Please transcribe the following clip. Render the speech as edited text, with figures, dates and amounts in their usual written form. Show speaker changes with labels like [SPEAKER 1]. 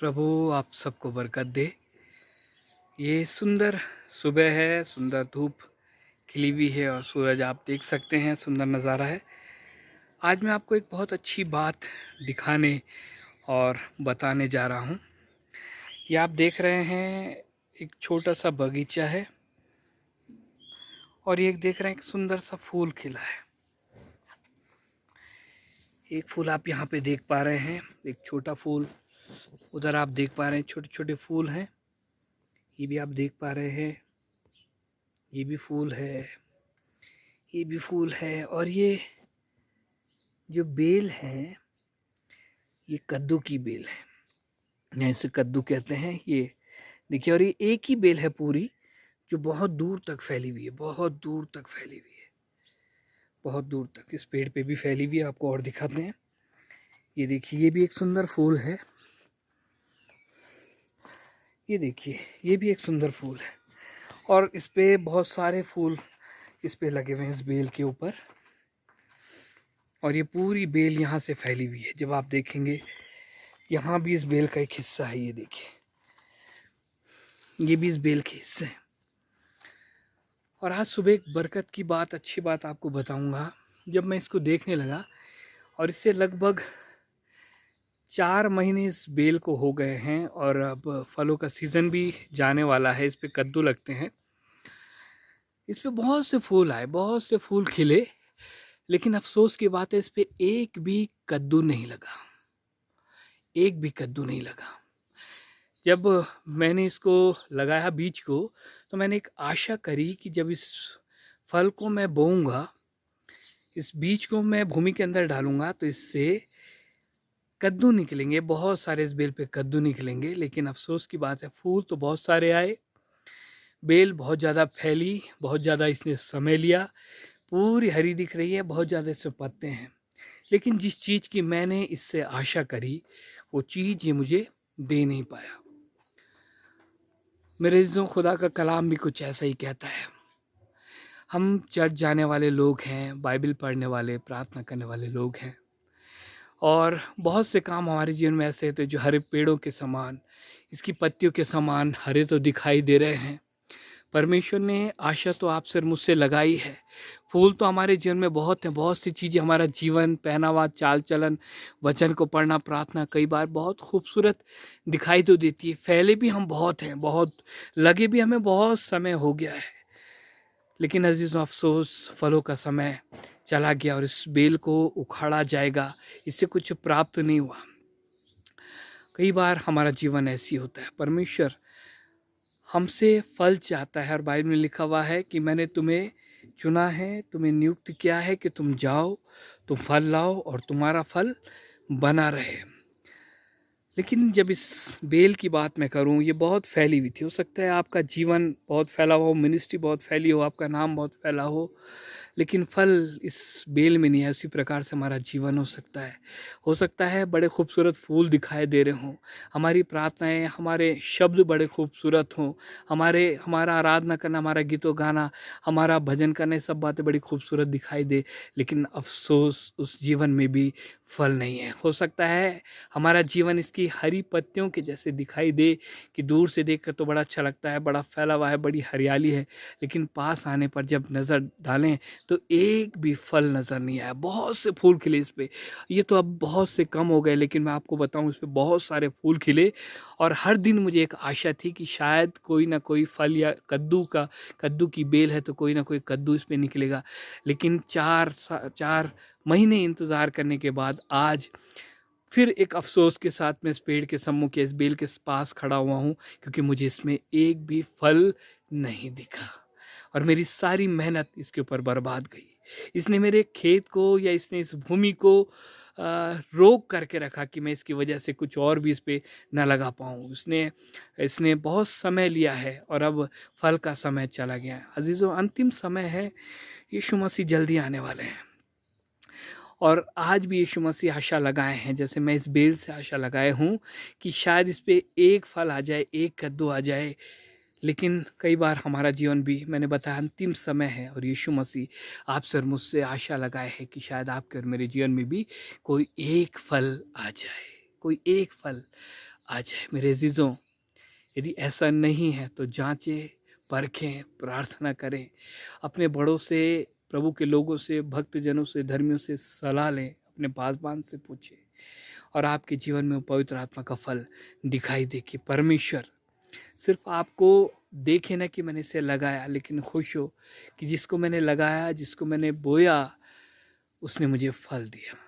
[SPEAKER 1] प्रभु आप सबको बरकत दे। ये सुंदर सुबह है, सुंदर धूप खिली हुई है और सूरज आप देख सकते हैं, सुंदर नज़ारा है। आज मैं आपको एक बहुत अच्छी बात दिखाने और बताने जा रहा हूँ। ये आप देख रहे हैं, एक छोटा सा बगीचा है और ये देख रहे हैं एक सुंदर सा फूल खिला है। एक फूल आप यहाँ पे देख पा रहे हैं, एक छोटा फूल। उधर आप देख पा रहे हैं छोटे छोटे फूल हैं। ये भी आप देख पा रहे हैं, ये भी फूल है, ये भी फूल है। और ये जो बेल है, ये कद्दू की बेल है, यहाँ इसे कद्दू कहते हैं। ये देखिए, और ये एक ही बेल है पूरी, जो बहुत दूर तक फैली हुई है, बहुत दूर तक फैली हुई है, बहुत दूर तक। इस पेड़ पे भी फैली हुई है, आपको और दिखाते हैं। ये देखिए, ये भी एक सुंदर फूल है। ये देखिए, ये भी एक सुंदर फूल है और इस पे बहुत सारे फूल इस पे लगे हुए हैं, इस बेल के ऊपर। और ये पूरी बेल यहाँ से फैली हुई है। जब आप देखेंगे, यहाँ भी इस बेल का एक हिस्सा है। ये देखिए, ये भी इस बेल के हिस्से हैं। और आज सुबह एक बरकत की बात, अच्छी बात आपको बताऊंगा। जब मैं इसको देखने लगा, और इससे लगभग 4 महीने इस बेल को हो गए हैं और अब फलों का सीज़न भी जाने वाला है। इस पे कद्दू लगते हैं, इस पे बहुत से फूल आए, बहुत से फूल खिले, लेकिन अफसोस की बात है, इस पे एक भी कद्दू नहीं लगा, एक भी कद्दू नहीं लगा। जब मैंने इसको लगाया बीज को, तो मैंने एक आशा करी कि जब इस फल को मैं बोऊंगा, इस बीज को मैं भूमि के अंदर डालूंगा, तो इससे कद्दू निकलेंगे, बहुत सारे इस बेल पे कद्दू निकलेंगे। लेकिन अफसोस की बात है, फूल तो बहुत सारे आए, बेल बहुत ज़्यादा फैली, बहुत ज़्यादा इसने समय लिया, पूरी हरी दिख रही है, बहुत ज़्यादा इसमें पत्ते हैं। लेकिन जिस चीज़ की मैंने इससे आशा करी, वो चीज़ ये मुझे दे नहीं पाया। मेरे इज़्ज़ों, खुदा का कलाम भी कुछ ऐसा ही कहता है। हम चर्च जाने वाले लोग हैं, बाइबल पढ़ने वाले, प्रार्थना करने वाले लोग हैं, और बहुत से काम हमारे जीवन में ऐसे होते हैं जो हरे पेड़ों के समान, इसकी पत्तियों के समान हरे तो दिखाई दे रहे हैं। परमेश्वर ने आशा तो आपसे और मुझसे लगाई है। फूल तो हमारे जीवन में बहुत हैं, बहुत सी चीज़ें, हमारा जीवन, पहनावा, चाल चलन, वचन को पढ़ना, प्रार्थना कई बार बहुत खूबसूरत दिखाई तो देती है। फैले भी हम बहुत हैं, बहुत लगे भी हमें बहुत समय हो गया है। लेकिन अजीज़ों, अफसोस, फलों का समय चला गया और इस बेल को उखाड़ा जाएगा, इससे कुछ प्राप्त नहीं हुआ। कई बार हमारा जीवन ऐसी होता है। परमेश्वर हमसे फल चाहता है, और बाइबल में लिखा हुआ है कि मैंने तुम्हें चुना है, तुम्हें नियुक्त किया है कि तुम जाओ, तुम फल लाओ और तुम्हारा फल बना रहे। लेकिन जब इस बेल की बात मैं करूं, ये बहुत फैली हुई थी। हो सकता है आपका जीवन बहुत फैला हो, मिनिस्ट्री बहुत फैली हो, आपका नाम बहुत फैला हो, लेकिन फल इस बेल में नहीं है। उसी प्रकार से हमारा जीवन हो सकता है बड़े खूबसूरत फूल दिखाई दे रहे हों, हमारी प्रार्थनाएं, हमारे शब्द बड़े खूबसूरत हों, हमारा आराधना करना, हमारा गीतों गाना, हमारा भजन करना, ये सब बातें बड़ी खूबसूरत दिखाई दे, लेकिन अफसोस उस जीवन में भी फल नहीं है। हो सकता है हमारा जीवन इसकी हरी पत्तियों के जैसे दिखाई दे, कि दूर से देखकर तो बड़ा अच्छा लगता है, बड़ा फैला हुआ है, बड़ी हरियाली है, लेकिन पास आने पर जब नज़र डालें तो एक भी फल नज़र नहीं आया। बहुत से फूल खिले इस पे, ये तो अब बहुत से कम हो गए, लेकिन मैं आपको बताऊं, इस पे बहुत सारे फूल खिले। और हर दिन मुझे एक आशा थी कि शायद कोई ना कोई फल, या कद्दू की बेल है तो कोई ना कोई कद्दू इस पे निकलेगा। लेकिन 4 महीने इंतज़ार करने के बाद आज फिर एक अफसोस के साथ मैं इस पेड़ के सम्मुख या इस बेल के पास खड़ा हुआ हूँ, क्योंकि मुझे इसमें एक भी फल नहीं दिखा और मेरी सारी मेहनत इसके ऊपर बर्बाद गई। इसने मेरे खेत को, या इसने इस भूमि को रोक करके रखा कि मैं इसकी वजह से कुछ और भी इस पे ना लगा पाऊँ। इसने बहुत समय लिया है और अब फल का समय चला गया है। अजीज़ों, अंतिम समय है, यीशु मसीह जल्दी आने वाले हैं। और आज भी यीशु मसीह आशा लगाए हैं, जैसे मैं इस बेल से आशा लगाए हूँ कि शायद इस पे एक फल आ जाए, एक कद्दू आ जाए। लेकिन कई बार हमारा जीवन भी, मैंने बताया, अंतिम समय है, और यीशु मसीह आपसे और मुझसे आशा लगाए है कि शायद आपके और मेरे जीवन में भी कोई एक फल आ जाए, कोई एक फल आ जाए। मेरे अजीज़ों, यदि ऐसा नहीं है तो जांचें, परखें, प्रार्थना करें, अपने बड़ों से, प्रभु के लोगों से, भक्तजनों से, धर्मियों से सलाह लें, अपने पासबान से पूछें, और आपके जीवन में वो पवित्र आत्मा का फल दिखाई दे कि परमेश्वर सिर्फ आपको देखे ना कि मैंने इसे लगाया, लेकिन खुश हो कि जिसको मैंने लगाया, जिसको मैंने बोया, उसने मुझे फल दिया।